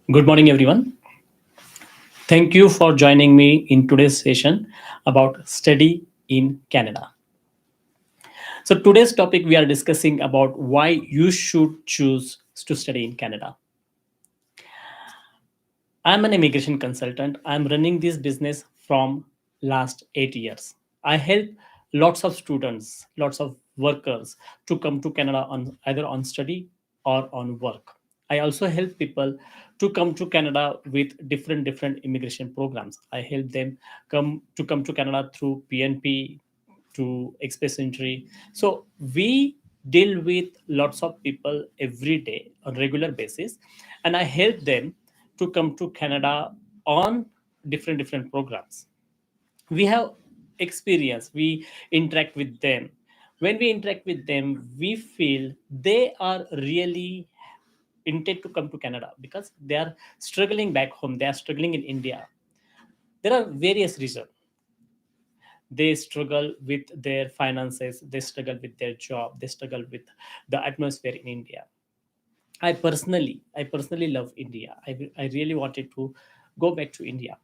Good morning, everyone. Thank you for joining me in today's session about study in Canada. So, today's topic we are discussing about why you should choose to study in Canada. I'm an immigration consultant. I'm running this business from last 8 years. I help lots of students, lots of workers to come to Canada on either on study or on work. I also help people to come to Canada with different immigration programs. I help them come to Canada through PNP to Expenditure. So we deal with lots of people every day on regular basis, and I help them to come to Canada on different programs. We have experience. We interact with them. When we interact with them, we feel they are really intent to come to Canada because they are struggling back home. They are struggling in India. There are various reasons. They struggle with their finances, they struggle with their job, they struggle with the atmosphere in India. I personally love India. I really wanted to go back to India,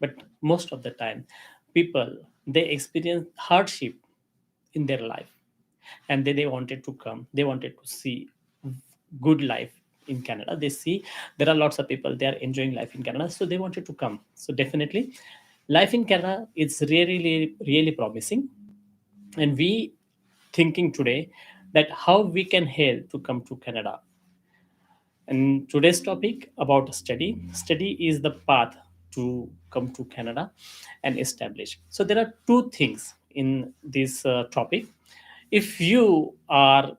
but most of the time people, they experience hardship in their life, and they wanted to come, they wanted to see good life in Canada. They see there are lots of people, they are enjoying life in Canada, so they wanted to come. So definitely life in Canada is really promising, and we thinking today that how we can help to come to Canada. And today's topic about study is the path to come to Canada and establish. So there are two things in this topic. If you are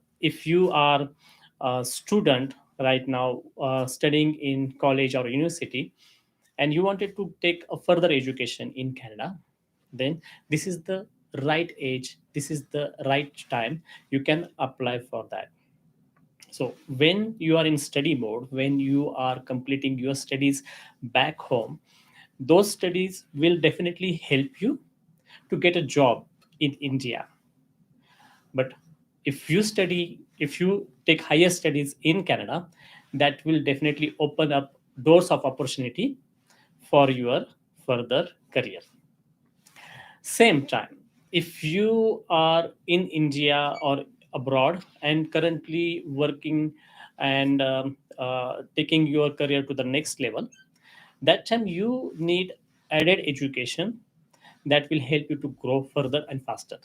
a student right now, studying in college or university, and you wanted to take a further education in Canada, then this is the right age, this is the right time you can apply for that. So when you are in study mode, when you are completing your studies back home, those studies will definitely help you to get a job in India. But if you take higher studies in Canada, that will definitely open up doors of opportunity for your further career. Same time, if you are in India or abroad and currently working and taking your career to the next level, that time you need added education that will help you to grow further and faster.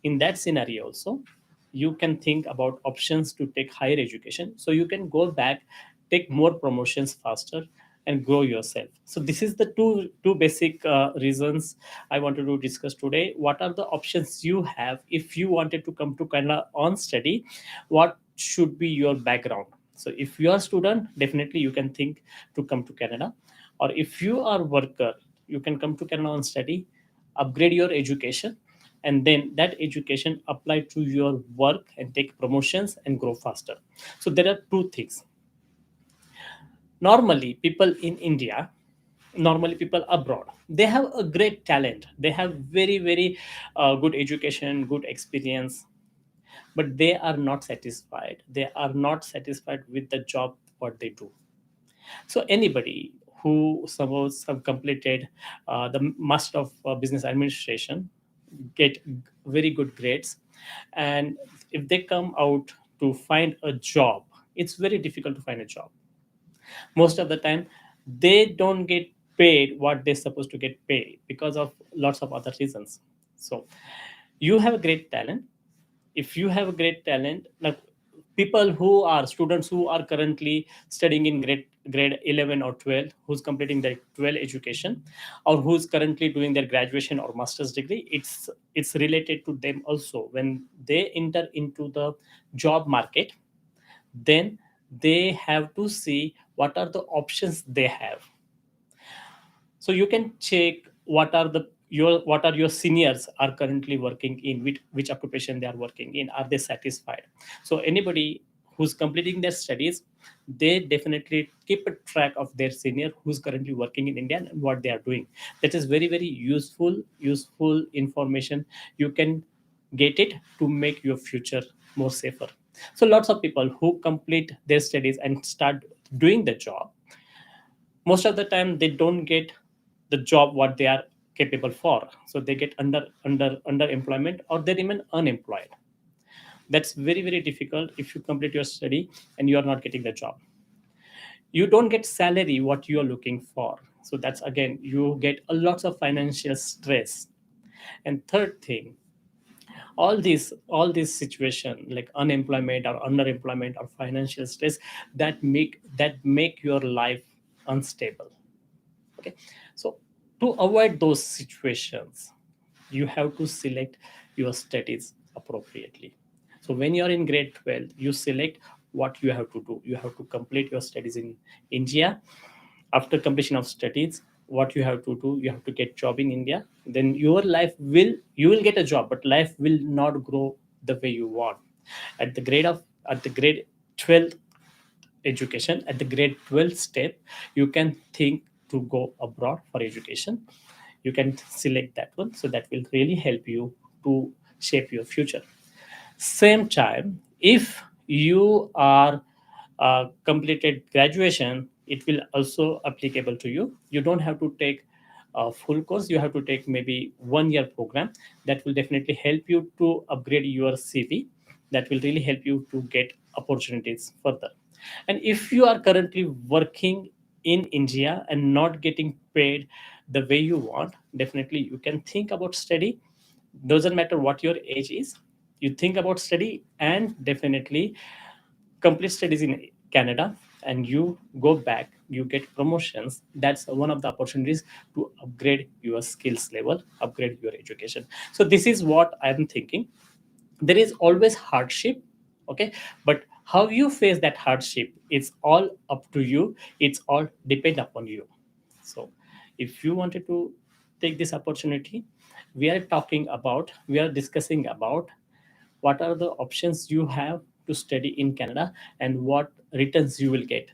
In that scenario also, you can think about options to take higher education, so you can go back, take more promotions faster, and grow yourself. So this is the two basic reasons I wanted to discuss today. What are the options you have if you wanted to come to Canada on study? What should be your background? So if you are a student, definitely you can think to come to Canada. Or if you are worker, you can come to Canada on study, upgrade your education, and then that education apply to your work and take promotions and grow faster. So there are two things. Normally people in India, normally people abroad, they have a great talent, they have very good education, good experience, but they are not satisfied, they are not satisfied with the job what they do. So anybody who suppose have completed the master of business administration, get very good grades, and if they come out to find a job, it's very difficult to find a job. Most of the time they don't get paid what they're supposed to get paid because of lots of other reasons. So you have a great talent. If you have a great talent, like people who are students who are currently studying in grade 11 or 12, who's completing their 12 education, or who's currently doing their graduation or master's degree, it's related to them also. When they enter into the job market, then they have to see what are the options they have. So you can check what are your seniors are currently working in, which occupation they are working in, are they satisfied. So anybody who's completing their studies, they definitely keep a track of their senior who's currently working in India and what they are doing. That is very useful information. You can get it to make your future more safer. So lots of people who complete their studies and start doing the job, most of the time they don't get the job what they are capable for, so they get underemployment, or they remain unemployed. That's very very difficult. If you complete your study and you are not getting the job, you don't get salary what you are looking for, so that's again you get a lots of financial stress. And third thing, all this situation like unemployment or underemployment or financial stress, that make your life unstable. Okay, so to avoid those situations, you have to select your studies appropriately. So when you are in grade 12, you select what you have to do. You have to complete your studies in India. After completion of studies, what you have to do, you have to get job in India. Then your life will, you will get a job, but life will not grow the way you want. At the grade 12 education, at the grade 12 step, you can think to go abroad for education. You can select that one, so that will really help you to shape your future. Same time, if you are completed graduation, it will also applicable to you. You don't have to take a full course, you have to take maybe 1 year program. That will definitely help you to upgrade your CV. That will really help you to get opportunities further. And if you are currently working in India and not getting paid the way you want, definitely you can think about study. Doesn't matter what your age is, you think about study and definitely complete studies in Canada, and you go back, you get promotions. That's one of the opportunities to upgrade your skills level, upgrade your education. So this is what I'm thinking. There is always hardship, okay, but how you face that hardship, it's all up to you, it's all depend upon you. So if you wanted to take this opportunity, we are discussing about what are the options you have to study in Canada and what returns you will get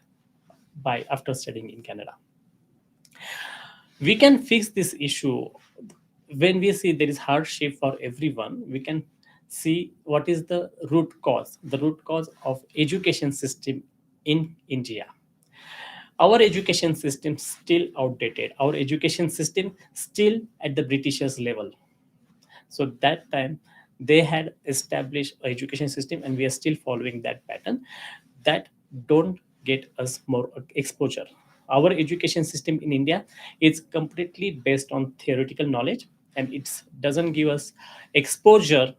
by after studying in Canada. We can fix this issue. When we see there is hardship for everyone, we can see what is the root cause of education system in India. Our education system still outdated, our education system still at the Britishers level. So that time they had established a education system and we are still following that pattern. That don't get us more exposure. Our education system in India is completely based on theoretical knowledge, and it doesn't give us exposure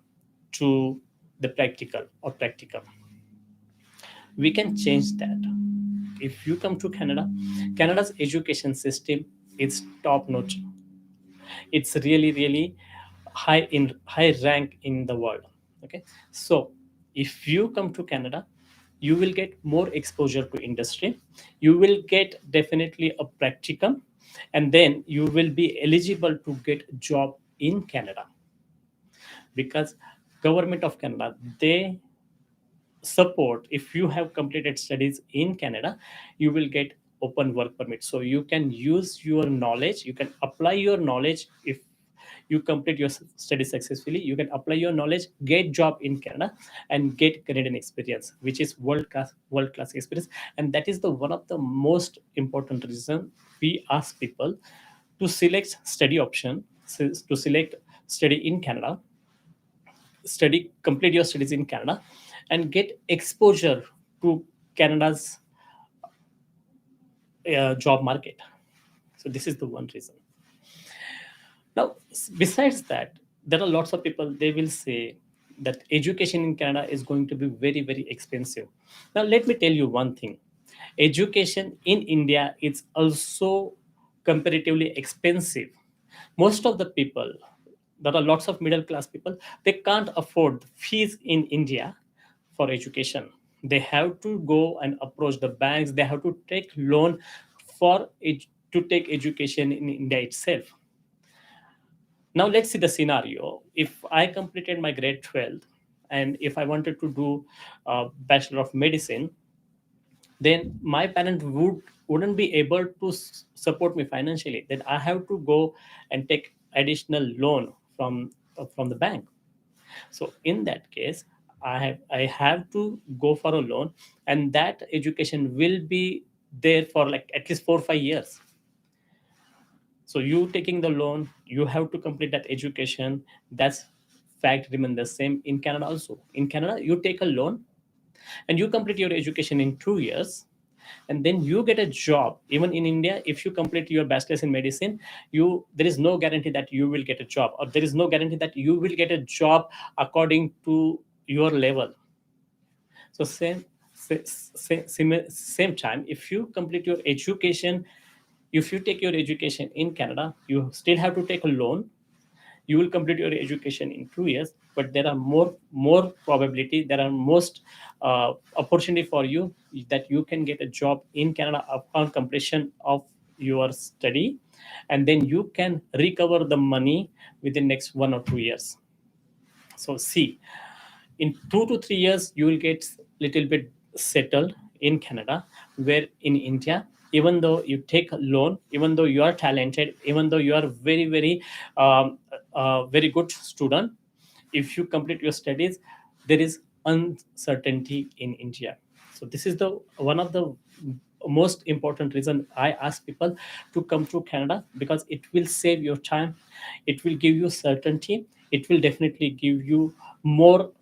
to the practical. We can change that. If you come to Canada, Canada's education system is top notch. It's really really high rank in the world. Okay, so if you come to Canada, you will get more exposure to industry, you will get definitely a practicum, and then you will be eligible to get job in Canada. Because government of Canada, they support, if you have completed studies in Canada, you will get open work permit, so you can use your knowledge, you can apply your knowledge. If you complete your study successfully, you can apply your knowledge, get job in Canada, and get Canadian experience, which is world class experience. And that is the one of the most important reason we ask people to select study option, to select study in Canada, study complete your studies in Canada, and get exposure to Canada's job market. So this is the one reason. Now, besides that, there are lots of people, they will say that education in Canada is going to be very, very expensive. Now, let me tell you one thing. Education in India is also comparatively expensive. Most of the people, there are lots of middle class people, they can't afford the fees in India for education. They have to go and approach the banks, they have to take loan to take education in India itself. Now let's see the scenario. If I completed my grade 12 and if I wanted to do a Bachelor of Medicine, then my parent wouldn't be able to support me financially. Then I have to go and take additional loan from the bank. So in that case, I have to go for a loan, and that education will be there for like at least 4 or 5 years. So you taking the loan, you have to complete that education. That's fact remain the same in Canada also. In Canada, you take a loan and you complete your education in 2 years, and then you get a job. Even in India, if you complete your bachelor's in medicine, you there is no guarantee that you will get a job, or there is no guarantee that you will get a job according to your level. So same time, if you complete your education, if you take your education in Canada, you still have to take a loan. You will complete your education in 2 years, but there are more probability, there are most opportunity for you that you can get a job in Canada upon completion of your study, and then you can recover the money within next 1 or 2 years. So see, in 2 to 3 years you will get little bit settled in Canada, where in India, even though you take a loan, even though you are talented, even though you are very um, very good student, if you complete your studies, there is uncertainty in India. So this is the one of the most important reason I ask people to come to Canada, because it will save your time, it will give you certainty, it will definitely give you more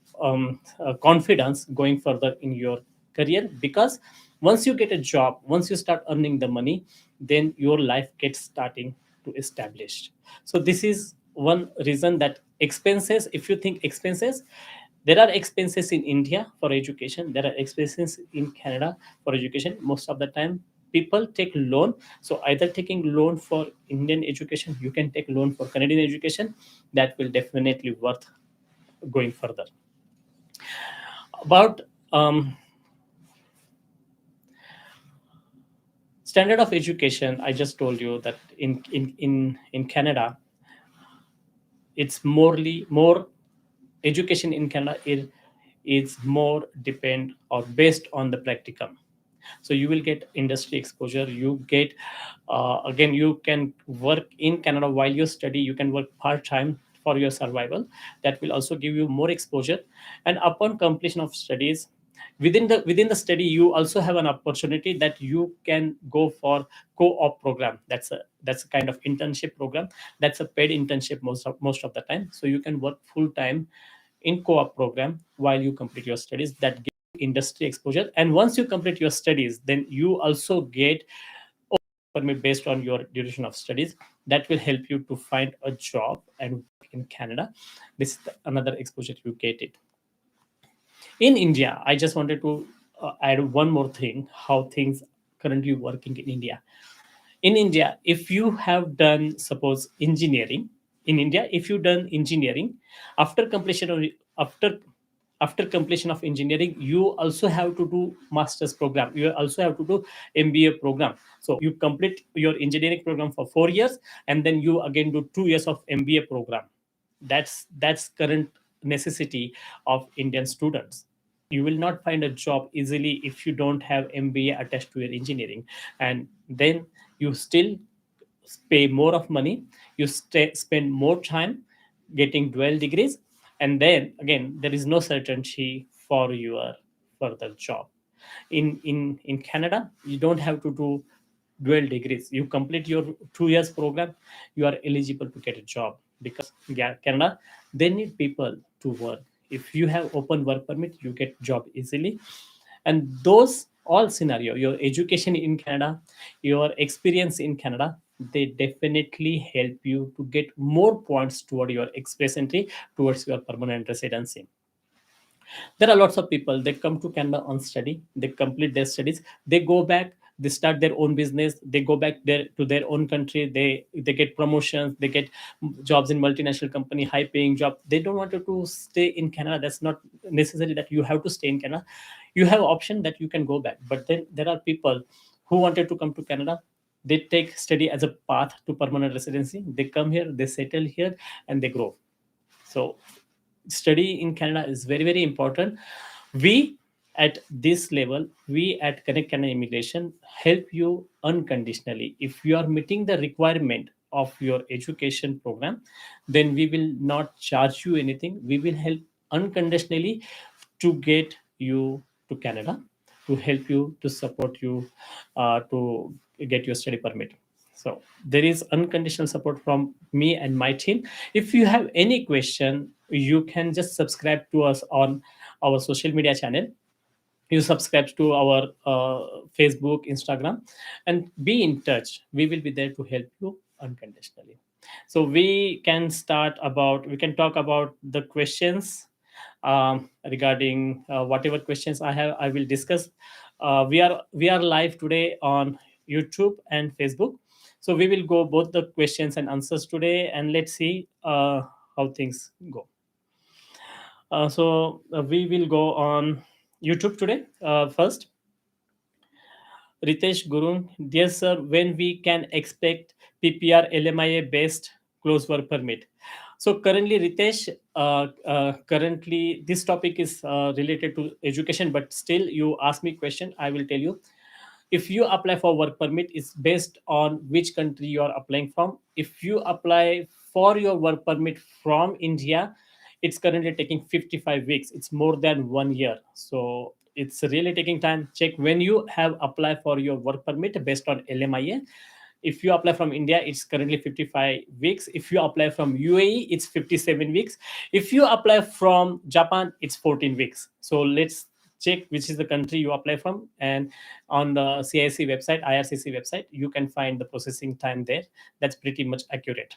confidence going further in your career. Because once you get a job, once you start earning the money, then your life gets starting to establish. So this is one reason that expenses, if you think expenses, there are expenses in India for education, there are expenses in Canada for education. Most of the time people take loan. So either taking loan for Indian education, you can take loan for Canadian education. That will definitely worth going further. About standard of education, I just told you that in Canada, it's more education in Canada is more depend or based on the practicum. So you will get industry exposure, you get again, you can work in Canada while you study, you can work part time for your survival. That will also give you more exposure. And upon completion of studies, within the study, you also have an opportunity that you can go for co-op program. That's a kind of internship program. That's a paid internship most of the time. So you can work full time in co-op program while you complete your studies. That gives you industry exposure. And once you complete your studies, then you also get permit based on your duration of studies. That will help you to find a job and work in Canada. This is another exposure you get it. In India, I just wanted to add one more thing, how things currently working in India. In India, if you have done, suppose, engineering, in India, if you done engineering, after completion of after after completion of engineering, you also have to do master's program, you also have to do MBA program. So you complete your engineering program for 4 years, and then you again do 2 years of MBA program. That's current necessity of Indian students. You will not find a job easily if you don't have MBA attached to your engineering. And then you still pay more of money, you spend more time getting dual degrees, and then again there is no certainty for your further job. In Canada, you don't have to do dual degrees. You complete your 2 years program, you are eligible to get a job. Because yeah, Canada, they need people to work. If you have open work permit, you get job easily. And those all scenario, your education in Canada, your experience in Canada, they definitely help you to get more points toward your express entry towards your permanent residency. There are lots of people, they come to Canada on study, they complete their studies, they go back, they start their own business, they go back there to their own country, they get promotions, they get jobs in multinational company, high paying job. They don't want to stay in Canada. That's not necessary that you have to stay in Canada. You have option that you can go back. But then there are people who wanted to come to Canada, they take study as a path to permanent residency, they come here, they settle here, and they grow. So study in Canada is very important. We at this level, we at Connect Canada Immigration help you unconditionally. If you are meeting the requirement of your education program, then we will not charge you anything. We will help unconditionally to get you to Canada. to help you, to support you, to get your study permit. So there is unconditional support from me and my team. If you have any question, you can just subscribe to us on our social media channel. You subscribe to our Facebook, Instagram, and be in touch. We will be there to help you unconditionally. So we can talk about the questions, regarding whatever questions I have, I will discuss. We are live today on YouTube and Facebook, so we will go both the questions and answers today, and let's see how things go. We will go on YouTube today. First, Ritesh Gurung, dear sir, when we can expect PPR LMIA based close work permit? So currently, Ritesh, currently this topic is related to education, but still you ask me question, I will tell you. If you apply for work permit, it's based on which country you are applying from. If you apply for your work permit from India, it's currently taking 55 weeks. It's more than 1 year. So it's really taking time. Check when you have applied for your work permit based on LMIA. If you apply from India, it's currently 55 weeks. If you apply from UAE, it's 57 weeks. If you apply from Japan, it's 14 weeks. So let's check which is the country you apply from, and on the CIC website, IRCC website, you can find the processing time there. That's pretty much accurate.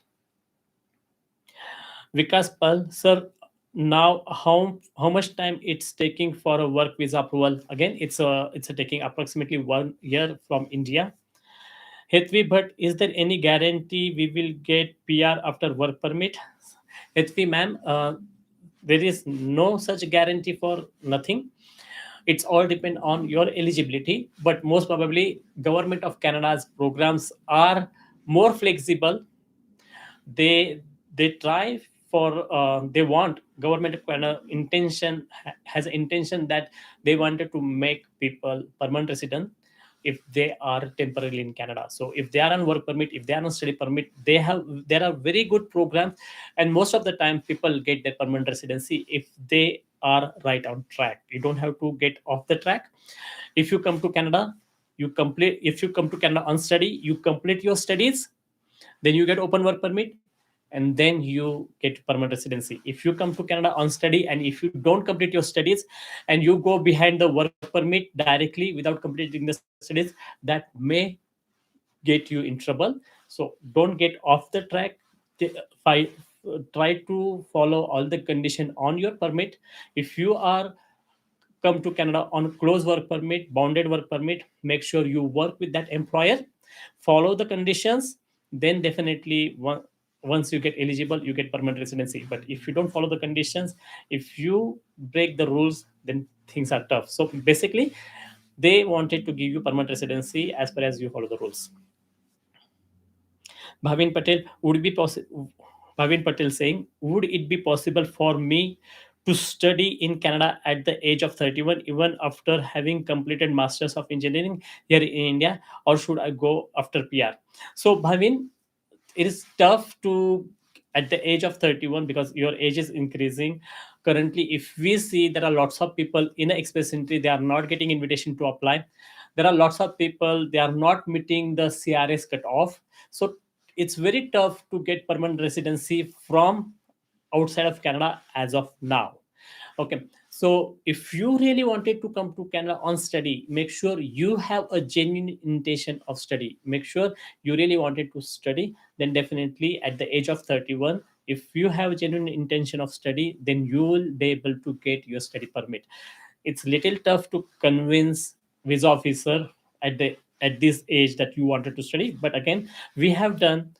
Vikas Pal, sir, now how much time it's taking for a work visa approval? Again, it's a taking approximately 1 year from India. Hetvi, but is there any guarantee we will get PR after work permit? Hetvi, ma'am, there is no such guarantee for nothing. It's all depend on your eligibility, but most probably government of Canada's programs are more flexible. They try for they want government of Canada has intention that they wanted to make people permanent resident if they are temporarily in Canada. So if they are on work permit, if they are on study permit, there are very good programs, and most of the time people get their permanent residency if they are right on track. You don't have to get off the track. If you come to Canada, if you come to Canada on study, you complete your studies, then you get open work permit, and then you get permanent residency. If you come to Canada on study and if you don't complete your studies and you go behind the work permit directly without completing the studies, that may get you in trouble. So don't get off the track. Try to follow all the condition on your permit. If you are come to Canada on close work permit, bounded work permit, make sure you work with that employer, follow the conditions, then definitely once you get eligible, you get permanent residency. But if you don't follow the conditions, if you break the rules, then things are tough. So basically, they wanted to give you permanent residency as far as you follow the rules. Bhavin Patel, would it be possible? Bhavin Patel saying, would it be possible for me to study in Canada at the age of 31, even after having completed Masters of Engineering here in India, or should I go after PR? So, Bhavin, it is tough to at the age of 31 because your age is increasing. Currently, if we see there are lots of people in a express entry, they are not getting invitation to apply. There are lots of people, they are not meeting the CRS cutoff. So it's very tough to get permanent residency from outside of Canada as of now. Okay, so if you really wanted to come to Canada on study, make sure you have a genuine intention of study. Make sure you really wanted to study. Then definitely at the age of 31, if you have a genuine intention of study, then you will be able to get your study permit. It's little tough to convince visa officer at this age that you wanted to study, but again, we have done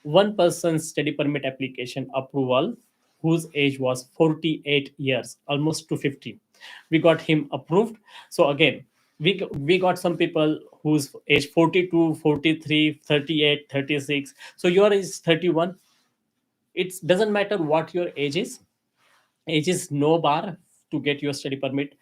one person's study permit application approval whose age was 48 years, almost to 50. We got him approved. So again, we got some people whose age 42, 43, 38, 36. So your age is 31. It doesn't matter what your age is. Age is no bar to get your study permit,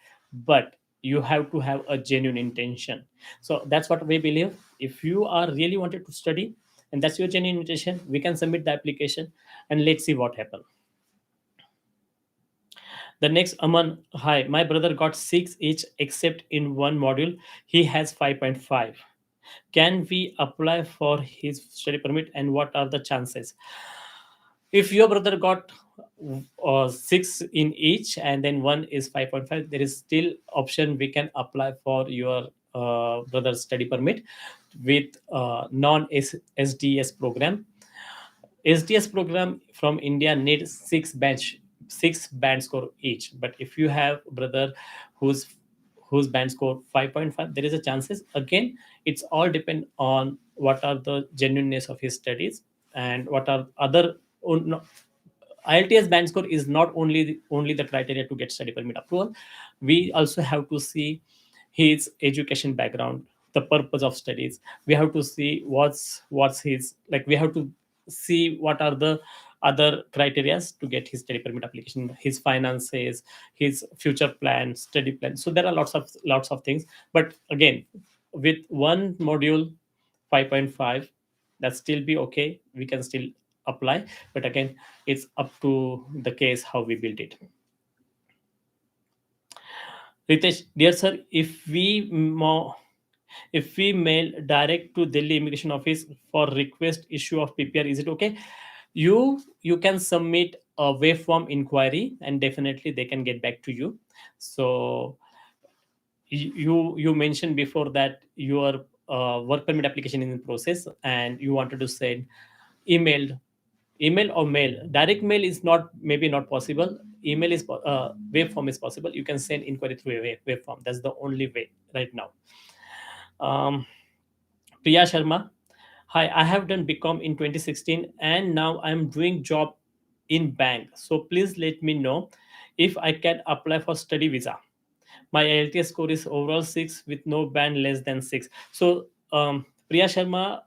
but you have to have a genuine intention. So that's what we believe. If you are really wanted to study and that's your genuine intention, we can submit the application and let's see what happens. The next, Aman, hi, my brother got 6 each except in one module. He has 5.5. Can we apply for his study permit and what are the chances? If your brother got 6 in each and then one is 5.5, there is still option we can apply for your brother's study permit with non SDS program. SDS program from India needs 6 band score each. But if you have brother whose band score 5.5, there is a chances. Again, it's all depend on what are the genuineness of his studies and what are other. oh, no, IELTS band score is not only the criteria to get study permit approval. We also have to see his education background, the purpose of studies. We have to see what's his, like, we have to see what are the other criterias to get his study permit application, his finances, his future plan, study plan. So there are lots of things. But again, with one module 5.5, that still be okay, we can still apply. But again, it's up to the case how we build it. Ritesh, dear sir, if we mail direct to Delhi Immigration Office for request issue of PPR, is it okay? You can submit a wave form inquiry and definitely they can get back to you. So you mentioned before that your work permit application is in process and you wanted to send email email or mail. Direct mail is not, maybe not possible. Email is wave form is possible. You can send inquiry through a wave form. That's the only way right now. um, Priya Sharma, hi, I have done BCom in 2016 and now I'm doing job in bank. So please let me know if I can apply for study visa. My IELTS score is overall 6 with no band less than 6. So Priya Sharma,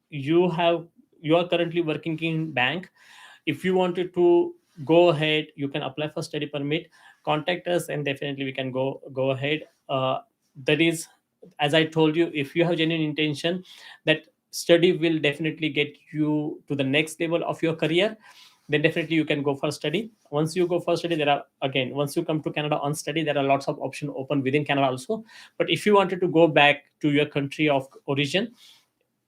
you are currently working in bank. If you wanted to go ahead, you can apply for study permit. Contact us and definitely we can go ahead. That is, as I told you, if you have genuine intention that study will definitely get you to the next level of your career, then definitely you can go for study. Once you go for study, there are, again, once you come to Canada on study, there are lots of options open within Canada also. But if you wanted to go back to your country of origin,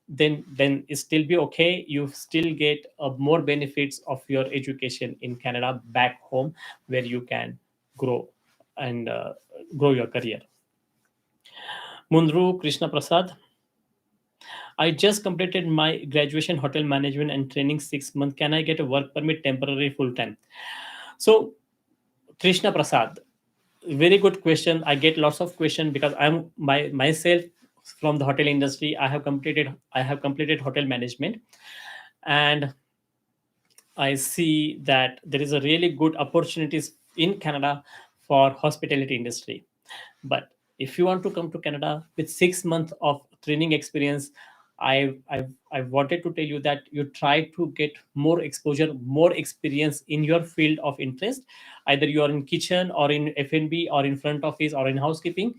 then it still be okay. You still get more benefits of your education in Canada back home, where you can grow and grow your career. Mundru Krishna Prasad, I just completed my graduation hotel management and training 6 months. Can I get a work permit temporary full time? So Krishna Prasad, very good question. I get lots of question because I'm myself from the hotel industry. I have completed hotel management, and I see that there is a really good opportunities in Canada for hospitality industry. But if you want to come to Canada with 6 months of training experience, I wanted to tell you that you try to get more exposure, more experience in your field of interest. Either you are in kitchen or in F&B or in front office or in housekeeping.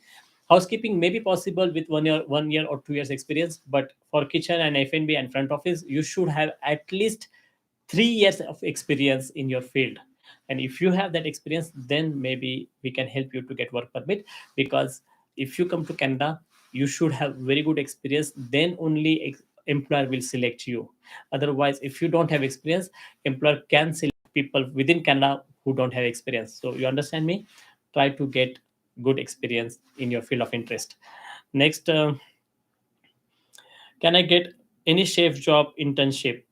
Housekeeping may be possible with 1 year or 2 years experience, but for kitchen and F&B and front office, you should have at least 3 years of experience in your field. And if you have that experience, then maybe we can help you to get work permit. Because if you come to Canada, you should have very good experience, then only employer will select you. Otherwise, if you don't have experience, employer can select people within Canada who don't have experience. So you understand me, try to get good experience in your field of interest. Next, can I get any chef job internship?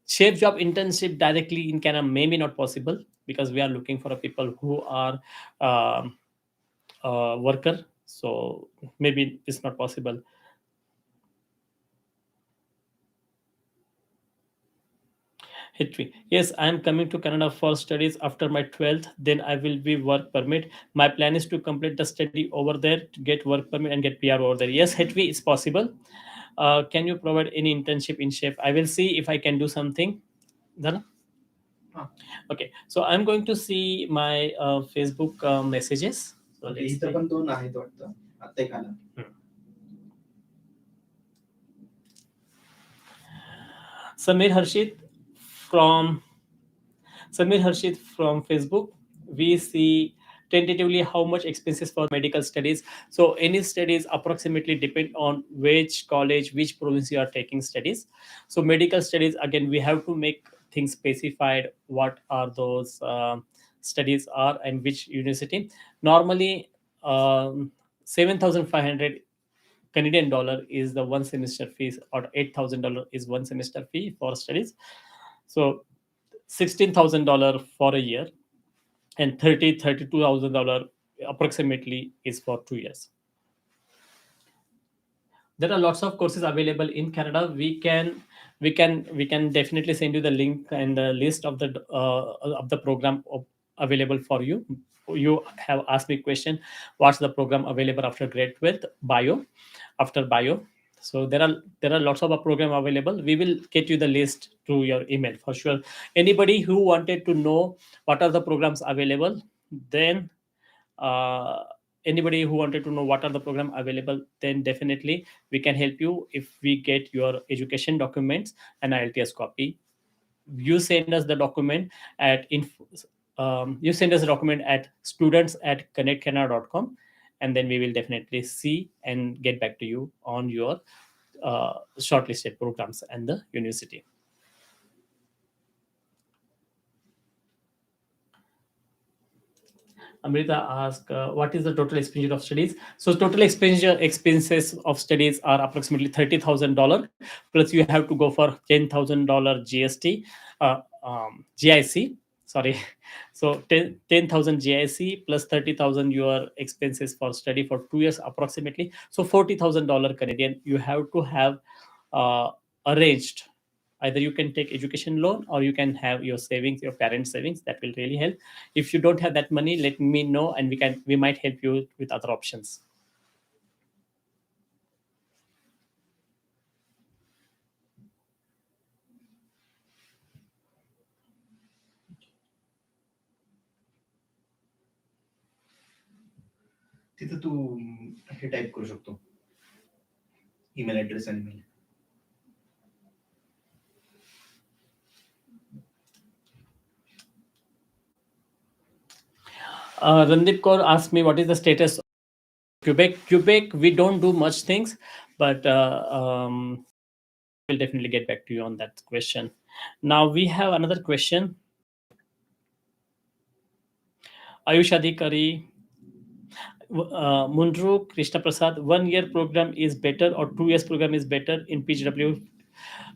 Chef job internship directly in Canada maybe not possible, because we are looking for a people who are um, worker. So maybe it's not possible. History. Yes, I am coming to Canada for studies after my 12th. Then I will be work permit. My plan is to complete the study over there to get work permit and get PR over there. Yes, Hetvi, it's possible. Can you provide any internship in chef? I will see if I can do something. Dana? Okay, so I'm going to see my Facebook messages. So let's इथं see. पण 2 आहेत वाटतं. आता एक आला. Samir Harshit from Samir Harshit from Facebook. We see tentatively how much expenses for medical studies. So any studies approximately depend on which college, which province you are taking studies. So medical studies, again, we have to make things specified what are those studies are and which university. Normally, 7,500 Canadian dollar is the one semester fees, or $8,000 is one semester fee for studies. So $16,000 for a year, and $32,000 approximately is for 2 years. There are lots of courses available in Canada. We can definitely send you the link and the list of the program available for you. You have asked me question, what's the program available after grade 12 bio, after bio. So there are lots of program available. We will get you the list through your email for sure. Anybody who wanted to know what are the programs available, then uh, anybody who wanted to know what are the program available, then definitely we can help you if we get your education documents and IELTS copy. You send us the document at you send us a document at students@connectcanada.com, and then we will definitely see and get back to you on your shortlisted programs and the university. Amrita asked, what is the total expenditure of studies? So total expenses of studies are approximately $30,000. Plus you have to go for $10,000 GST, GIC. Sorry, so 10,000 GIC plus 30,000 your expenses for study for 2 years approximately. So $40,000 Canadian you have to have uh, arranged. Either you can take education loan, or you can have your savings, your parents savings. That will really help. If you don't have that money, let me know, and we might help you with other options. तिथं तू हे type करू शकतो, email address आणि mail. Randeep Kaur asked me what is the status of Quebec. We don't do much things, but we'll definitely get back to you on that question. Now we have another question. Ayush Adhikari, Mundru Krishna Prasad, 1 year program is better or 2 years program is better in PGW?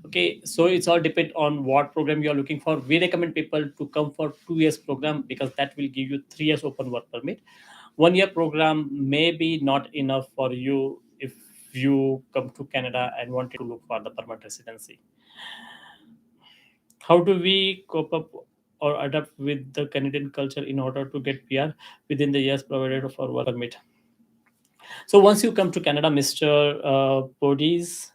Okay, so it's all depend on what program you are looking for. We recommend people to come for 2 years program because that will give you 3 years open work permit. 1 year program may be not enough for you if you come to Canada and want to look for the permanent residency. How do we cope up or adapt with the Canadian culture in order to get PR within the years provided for work permit? So once you come to Canada, Mr. Bodis,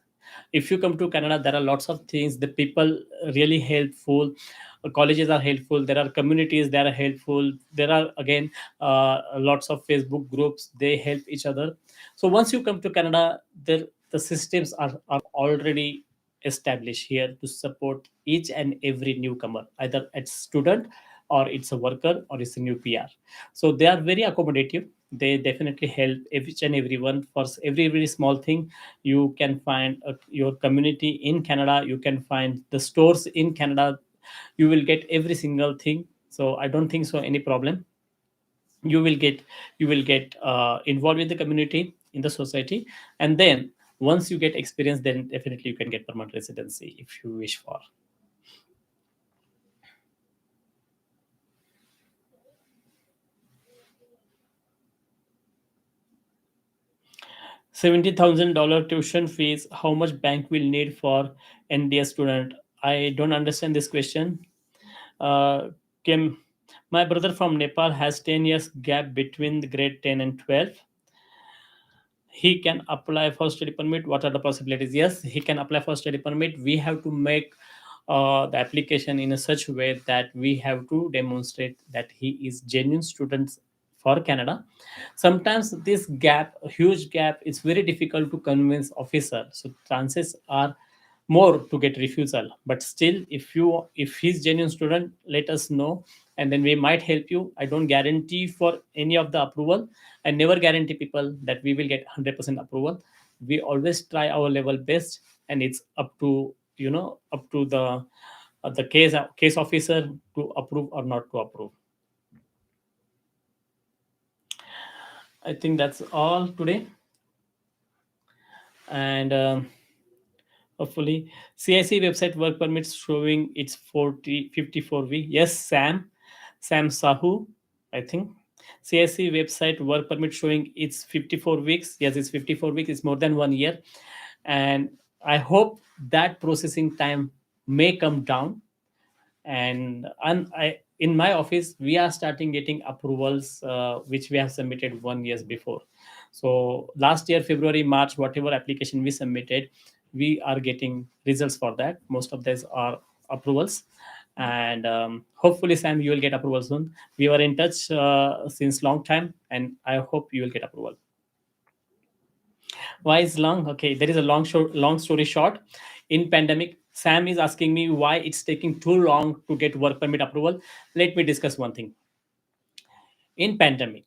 if you come to Canada, there are lots of things. The people really helpful. Colleges are helpful. There are communities that are helpful. There are again lots of Facebook groups. They help each other. So once you come to Canada, the systems are already established here to support each and every newcomer, either it's student or it's a worker or it's a new PR. So they are very accommodative. They definitely help each and everyone for every small thing. You can find your community in Canada. You can find the stores in Canada. You will get every single thing. So I don't think so any problem. You will get involved with the community in the society, and then once you get experience, then definitely you can get permanent residency if you wish for. $70,000 tuition fees. How much bank will need for NDS student? I don't understand this question. Kim, my brother from Nepal has 10 years gap between the grade 10 and 12. He can apply for study permit. What are the possibilities? Yes, he can apply for study permit. We have to make the application in a such way that we have to demonstrate that he is genuine student for Canada. Sometimes this gap, huge gap, is very difficult to convince officer. So chances are more to get refusal. But still, if he's genuine student, let us know, and then we might help you. I don't guarantee for any of the approval. I never guarantee people that we will get 100% approval. We always try our level best, and it's up to, up to the case officer to approve or not to approve. I think that's all today. And hopefully, CIC website work permits showing it's 54V. Yes, Sam Sahu, I think. CIC website work permit showing it's 54 weeks. Yes, it's 54 weeks. It's more than 1 year. And I hope that processing time may come down. And I, in my office, we are starting getting approvals which we have submitted 1 years before. So last year, February, March, whatever application we submitted, we are getting results for that. Most of these are approvals. And hopefully, Sam, you will get approval soon. We were in touch since long time, and I hope you will get approval. Why is long? Okay, there is a long story short. In pandemic, Sam is asking me why it's taking too long to get work permit approval. Let me discuss one thing. In pandemic,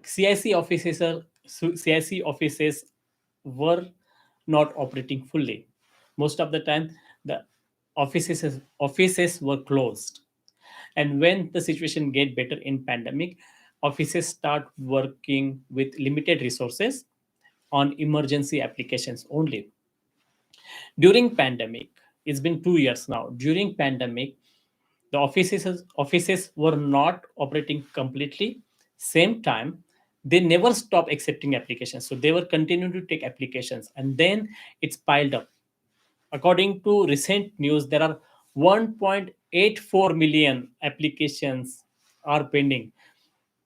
CIC offices CIC offices were not operating fully. Most of the time, the offices were closed. And when the situation get better in pandemic, offices start working with limited resources on emergency applications only. During pandemic, it's been 2 years now. During pandemic, the offices were not operating completely. Same time, they never stop accepting applications, so they were continuing to take applications, and then it's piled up. According to recent news, there are 1.84 million applications are pending.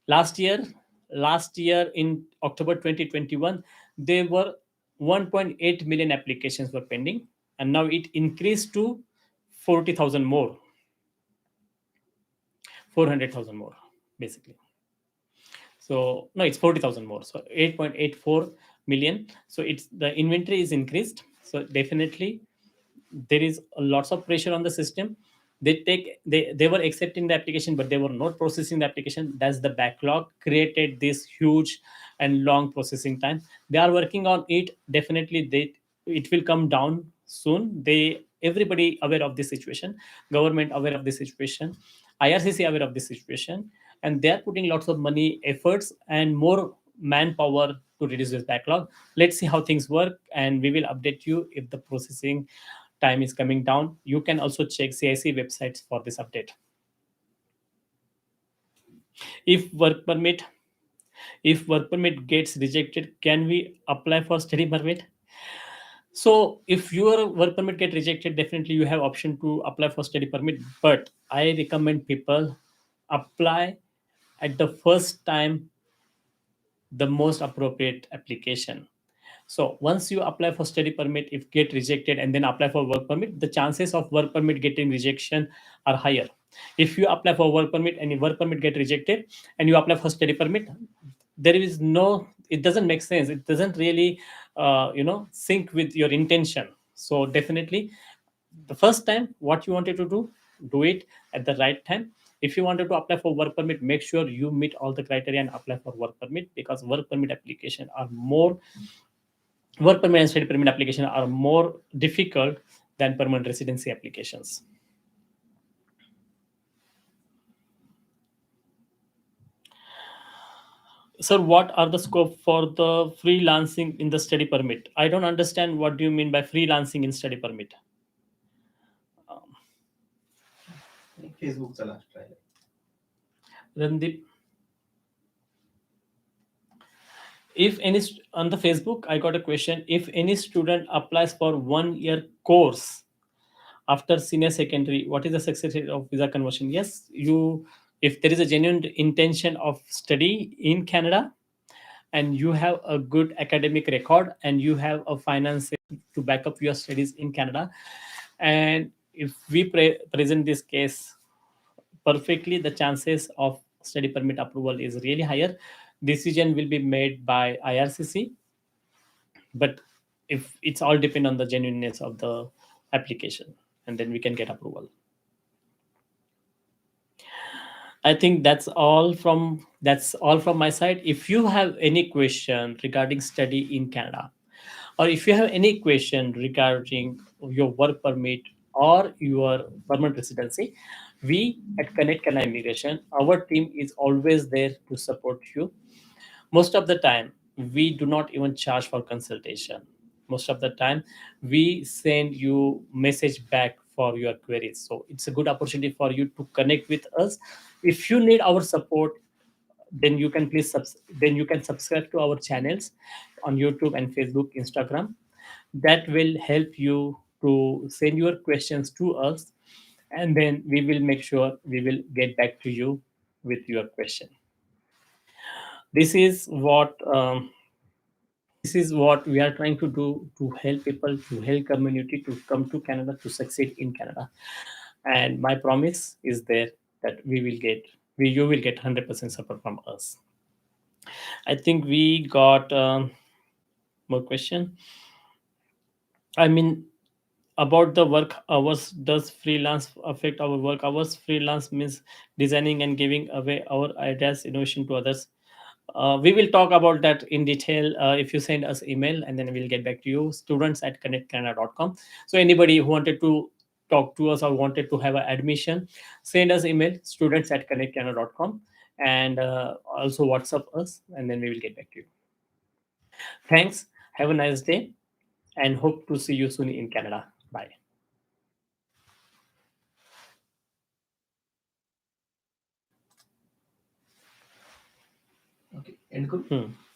Last year last year in October 2021, there were 1.8 million applications were pending, and now it increased to 40,000 more, 400,000 more, basically. So no, it's 40,000 more, so 8.84 million. So it's the inventory is increased, so definitely there is lots of pressure on the system. They were accepting the application, but they were not processing the application. That's the backlog created this huge and long processing time. They are working on it. Definitely it will come down soon. Everybody aware of this situation, government aware of this situation, IRCC aware of this situation, and they are putting lots of money, efforts, and more manpower to reduce this backlog. Let's see how things work, and we will update you if the processing time is coming down. You can also check CIC websites for this update. If work permit, if work permit gets rejected, can we apply for study permit? So if your work permit get rejected, definitely you have option to apply for study permit. But I recommend people apply at the first time the most appropriate application. So once you apply for study permit, if get rejected and then apply for work permit, the chances of work permit getting rejection are higher. If you apply for work permit and your work permit get rejected and you apply for study permit, there is no, it doesn't make sense. It doesn't really, sync with your intention. So definitely, the first time what you wanted to do it at the right time. If you wanted to apply for work permit, make sure you meet all the criteria and apply for work permit, because work permit application are more work permit and study permit application are more difficult than permanent residency applications. Sir, what are the scope for the freelancing in the study permit? I don't understand what do you mean by freelancing in study permit. um, फेसबुकचा last राहिला. Randeep, if any on the Facebook, I got a question. If any student applies for 1 year course after senior secondary, what is the success rate of visa conversion? Yes, if there is a genuine intention of study in Canada, and you have a good academic record, and you have a finance to back up your studies in Canada, and if we present this case perfectly, the chances of study permit approval is really higher. Decision will be made by IRCC, but if it's all depend on the genuineness of the application, and then we can get approval. I think that's all from my side. If you have any question regarding study in Canada, or if you have any question regarding your work permit or your permanent residency, we at Connect Canada Immigration, our team is always there to support you. Most of the time, we do not even charge for consultation. Most of the time, we send you message back for your queries. So it's a good opportunity for you to connect with us. If you need our support, then you can subscribe to our channels on YouTube and Facebook, Instagram. That will help you to send your questions to us, and then we will make sure we will get back to you with your question. This is what we are trying to do, to help people, to help community to come to Canada, to succeed in Canada. And my promise is there that you will get 100% support from us. I think we got more question. I mean, about the work hours, does freelance affect our work hours? Freelance means designing and giving away our ideas, innovation to others. We will talk about that in detail if you send us email, and then we'll get back to you. Students at connectcanada.com. So anybody who wanted to talk to us or wanted to have an admission, send us email, students at connectcanada.com, and also WhatsApp us, and then we will get back to you. Thanks. Have a nice day, and hope to see you soon in Canada. Bye. Okay, and करू. Hmm.